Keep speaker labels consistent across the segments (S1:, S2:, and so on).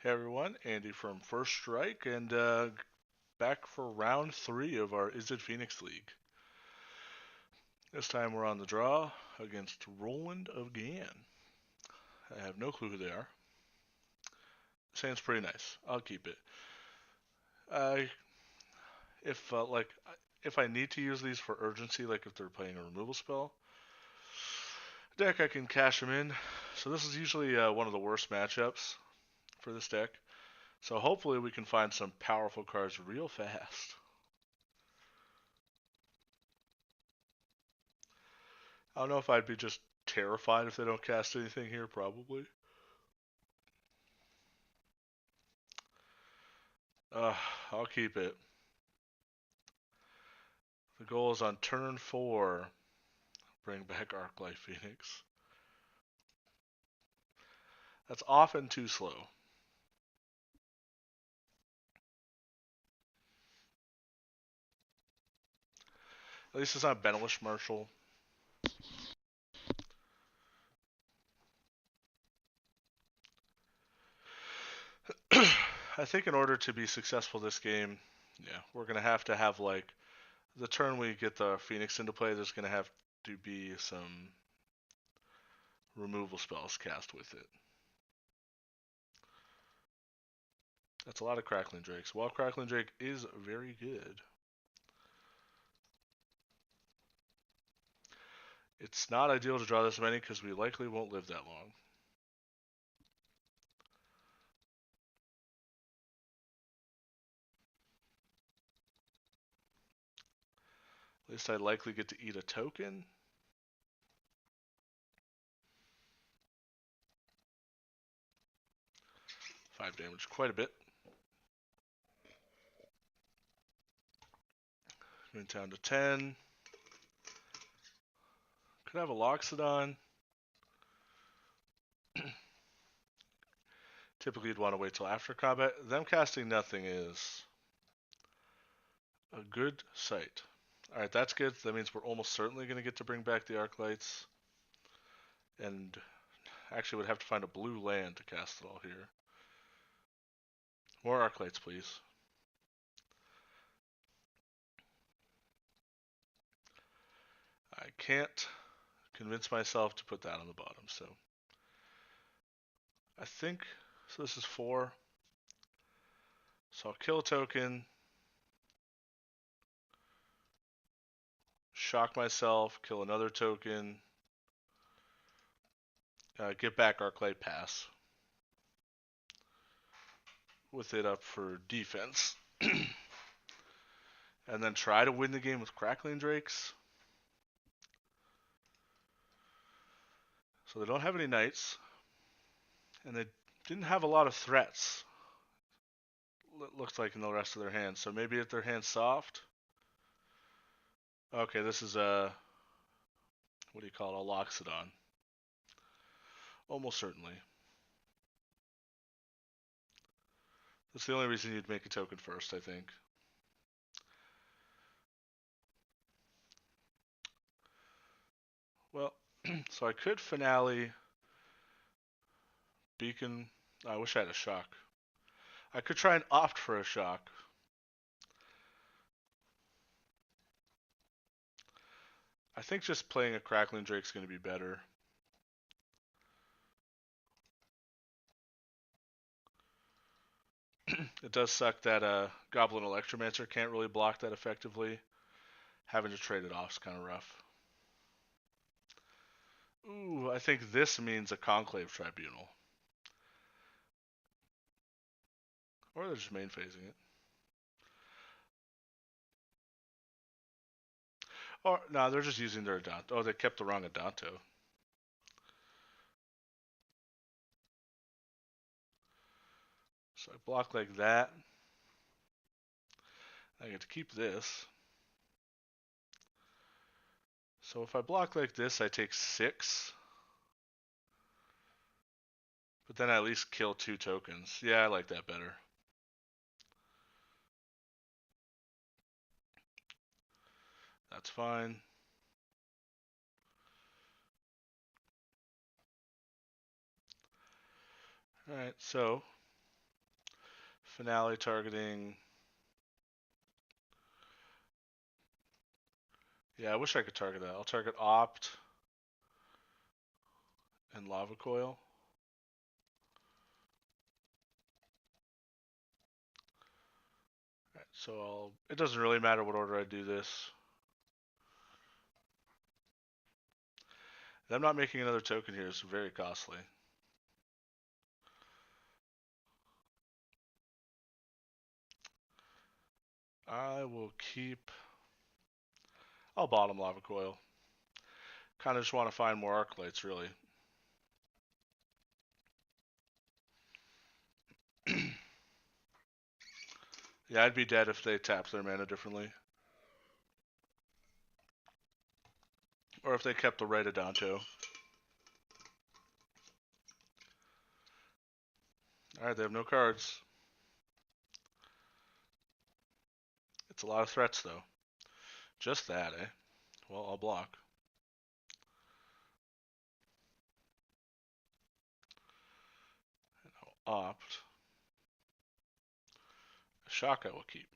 S1: Hey everyone, Andy from First Strike, and back for round 3 of our Izzet Phoenix League. This time we're on the draw against Roland of Gan. I have no clue who they are. Sounds pretty nice. I'll keep it. I if if I need to use these for urgency, like if they're playing a removal spell deck, I can cash them in. So this is usually one of the worst matchups for this deck. So hopefully we can find some powerful cards real fast. I don't know if I'd be just terrified if they don't cast anything here, probably. Uh, I'll keep it. The goal is on turn 4. Bring back Arclight Phoenix. That's often too slow. At least it's not Benelish Marshall. I think in order to be successful this game, yeah, we're gonna have like the turn we get the Phoenix into play. There's gonna have to be some removal spells cast with it. That's a lot of Crackling Drakes. While Crackling Drake is very good, it's not ideal to draw this many because we likely won't live that long. At least I'd likely get to eat a token. 5 damage, quite a bit. Going down to 10. Could have a Loxodon. Typically you'd want to wait till after combat. Them casting nothing is a good sight. Alright, that's good. That means we're almost certainly going to get to bring back the Arclights. And actually would have to find a blue land to cast it all here. More Arclights, please. I can't convince myself to put that on the bottom, so I think, so this is 4. So I'll kill a token, shock myself, kill another token, get back Arclight, pass. With it up for defense. And then try to win the game with Crackling Drakes. So they don't have any knights. And they didn't have a lot of threats. Looks like in the rest of their hands. So maybe if their hand's soft. Okay, this is a, what do you call it? A Loxodon. Almost certainly. That's the only reason you'd make a token first, I think. Well, so I could finale Beacon. I wish I had a shock. I could try and opt for a shock. I think just playing a Crackling Drake's going to be better. It does suck that Goblin Electromancer can't really block that effectively. Having to trade it off is kind of rough. Ooh, I think this means a Conclave Tribunal. Or they're just main phasing it. Or, no, they're just using their Adanto. Oh, they kept the wrong Adanto. So I block like that. I get to keep this. So if I block like this, I take 6. But then I at least kill 2 tokens. Yeah, I like that better. That's fine. Alright, so Finale targeting. Yeah, I wish I could target that. I'll target Opt and Lava Coil. Alright, so it doesn't really matter what order I do this. Them not making another token here is very costly. I will keep. I'll bottom Lava Coil. Kind of just want to find more Arc Lights, really. Yeah, I'd be dead if they tapped their mana differently. Or if they kept the right Adanto. Alright, they have no cards. It's a lot of threats, though. Just that, eh? Well, I'll block. And I'll opt. Shock I will keep.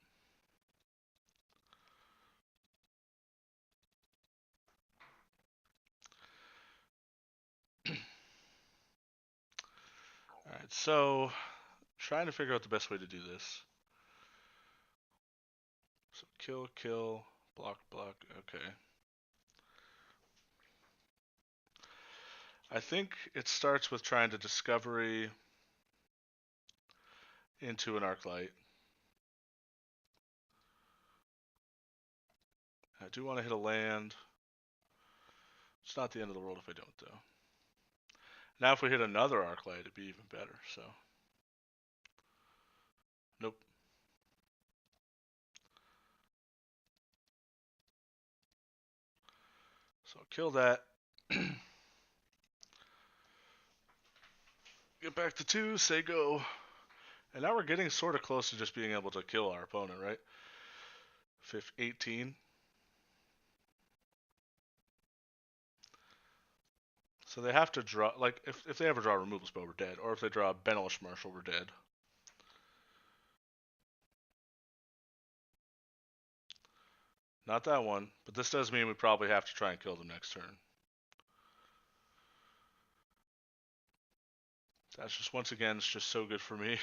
S1: Alright, so trying to figure out the best way to do this. So kill, kill, block, block, okay. I think it starts with trying to discovery into an Arclight. I do want to hit a land. It's not the end of the world if I don't, though. Now if we hit another Arclight, it'd be even better, so. Nope. So I'll kill that. Get back to 2, say go. And now we're getting sort of close to just being able to kill our opponent, right? 18. So they have to draw, like, if they ever draw a removal spell, we're dead. Or if they draw a Benelish Marshal, we're dead. Not that one, but this does mean we probably have to try and kill them next turn. That's just, once again, it's just so good for me.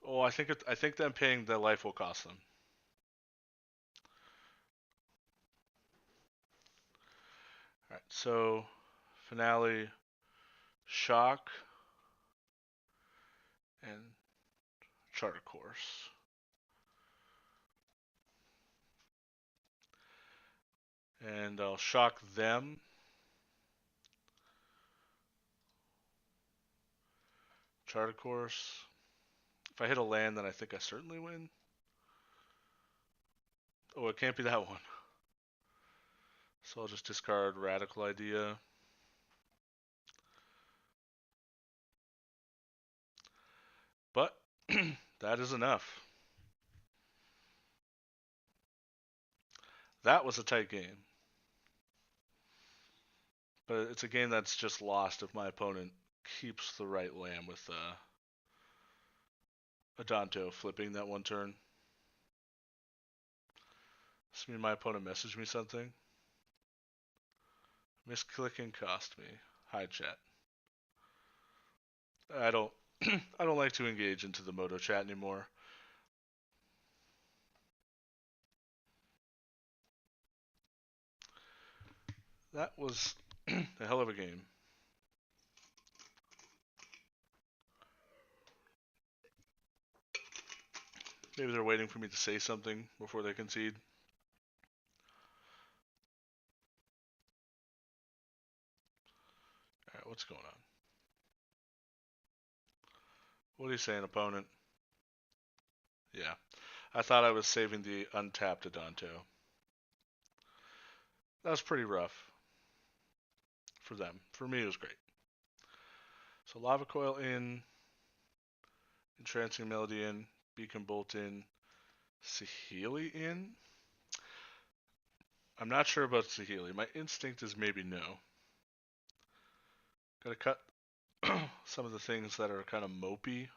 S1: Oh, I think them paying the life will cost them. Alright, so finale, shock, and charter course. And I'll shock them. Charter course. If I hit a land, then I think I certainly win. Oh, it can't be that one. So I'll just discard Radical Idea. But that is enough. That was a tight game. But it's a game that's just lost if my opponent keeps the right land with Adanto flipping that one turn. This means my opponent messaged me something. Misclicking cost me. Hi chat. I don't I don't like to engage into the Moto chat anymore. That was a hell of a game. Maybe they're waiting for me to say something before they concede. Alright, what's going on? What are you saying, opponent? Yeah. I thought I was saving the untapped Adanto. That was pretty rough. For them. For me, it was great. So Lava Coil in. Entrancing Melody in. Beacon Bolt in. Saheeli in. I'm not sure about Saheeli. My instinct is maybe no. Gotta cut some of the things that are kind of mopey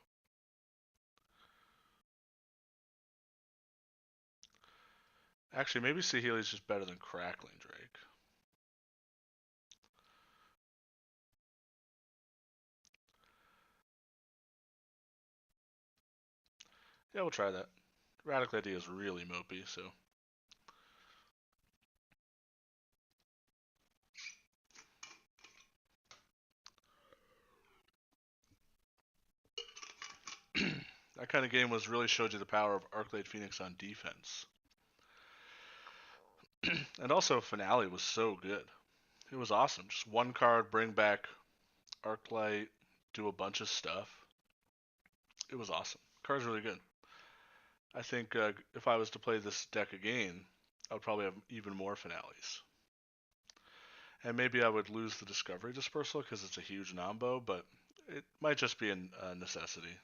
S1: Actually, maybe Saheeli's just better than Crackling Drake. Yeah, we'll try that. Radical Idea is really mopey, so. That kind of game was really showed you the power of Arclight Phoenix on defense. And also, Finale was so good. It was awesome. Just one card, bring back Arclight, do a bunch of stuff. It was awesome. Card's really good. I think if I was to play this deck again, I would probably have even more Finales. And maybe I would lose the Discovery Dispersal because it's a huge Nombo, but it might just be a necessity.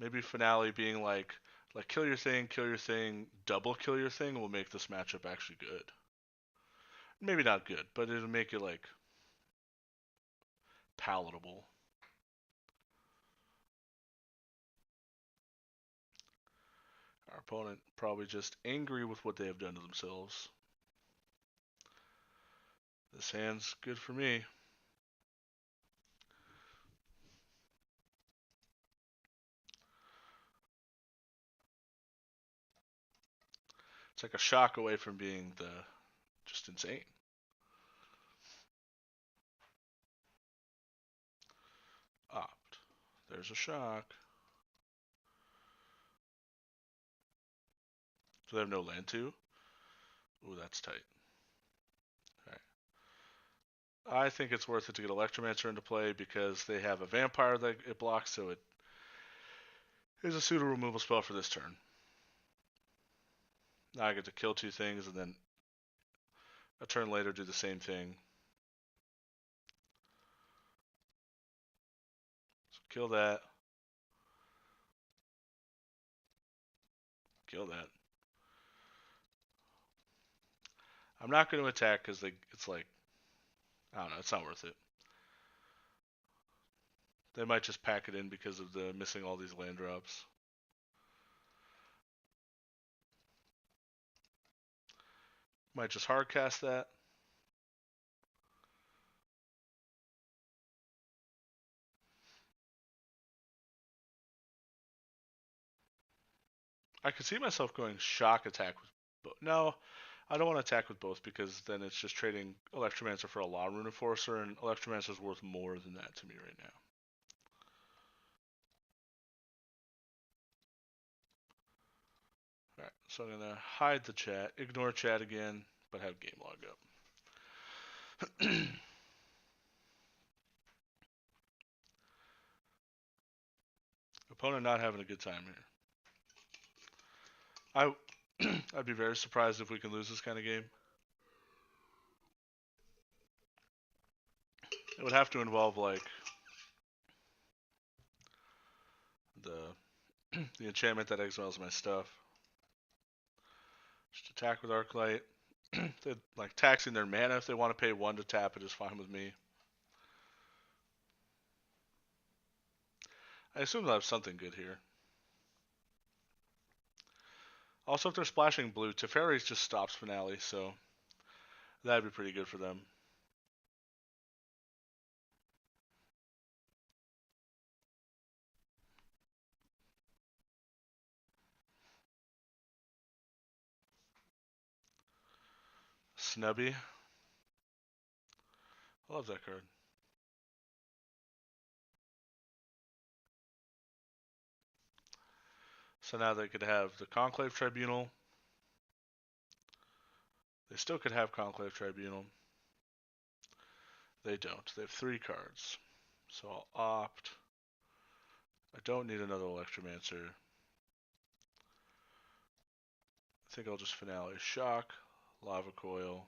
S1: Maybe Finale being like kill your thing, double kill your thing will make this matchup actually good. Maybe not good, but it'll make it like palatable. Our opponent probably just angry with what they have done to themselves. This hand's good for me. It's like a shock away from being just insane. Opt. There's a shock. So they have no land too? Ooh, that's tight. Alright. I think it's worth it to get Electromancer into play because they have a vampire that it blocks, so it is a pseudo removal spell for this turn. Now I get to kill two things and then a turn later do the same thing. So kill that. Kill that. I'm not going to attack because it's like, I don't know, it's not worth it. They might just pack it in because of the missing all these land drops. Might just hardcast that. I could see myself going shock attack with both. No, I don't want to attack with both because then it's just trading Electromancer for a Law Rune Enforcer, and Electromancer is worth more than that to me right now. Alright, so I'm going to hide the chat, ignore chat again, but have game log up. Opponent not having a good time here. I'd be very surprised if we can lose this kind of game. It would have to involve like the enchantment that exiles my stuff. Just attack with Arclight. They're like taxing their mana. If they want to pay 1 to tap it is fine with me. I assume they'll have something good here. Also, if they're splashing blue, Teferi's just stops Finale, so that'd be pretty good for them. Snubby. I love that card. So now they could have the Conclave Tribunal. They still could have Conclave Tribunal. They don't. They have 3 cards. So I'll opt. I don't need another Electromancer. I think I'll just Finale Shock, Lava Coil.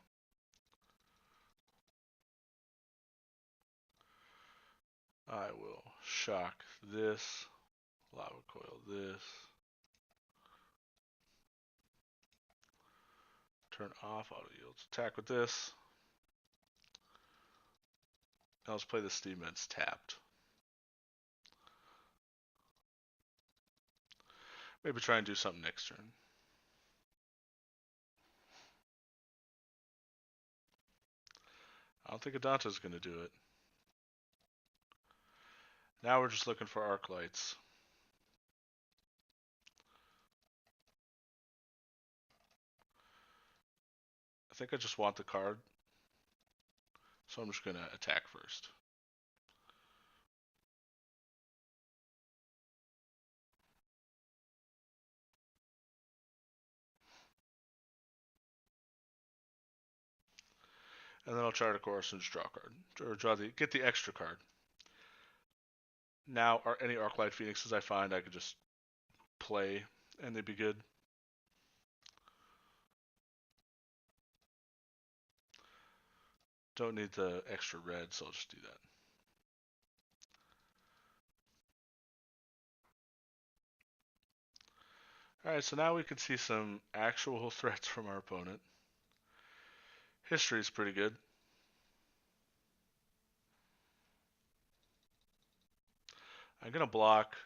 S1: I will shock this, Lava Coil this. Turn off auto yields. Attack with this. Now let's play the Steam Vents tapped. Maybe try and do something next turn. I don't think Adanta's going to do it. Now we're just looking for arc lights. I think I just want the card. So I'm just going to attack first. And then I'll Chart a Course and just draw a card. Or get the extra card. Now, any Arclight Phoenixes I find, I could just play and they'd be good. Don't need the extra red, so I'll just do that. Alright, so now we can see some actual threats from our opponent. History is pretty good. I'm going to block.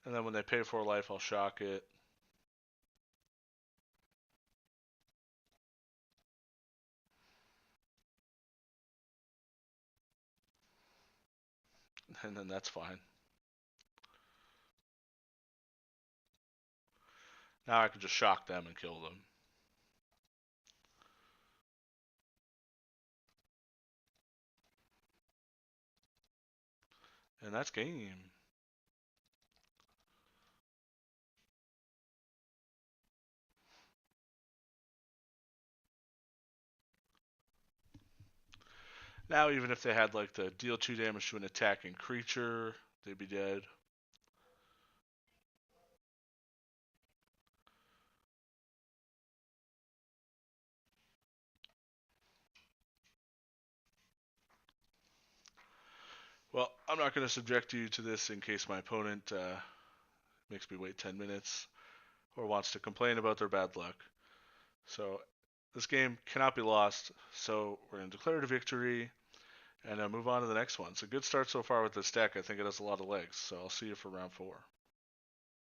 S1: And then when they pay 4 life, I'll shock it. And then that's fine. Now I can just shock them and kill them. And that's game. Now even if they had like the deal 2 damage to an attacking creature, they'd be dead. Well, I'm not going to subject you to this in case my opponent makes me wait 10 minutes or wants to complain about their bad luck. So this game cannot be lost, so we're going to declare it a victory and move on to the next one. It's a good start so far with this deck. I think it has a lot of legs, so I'll see you for round 4.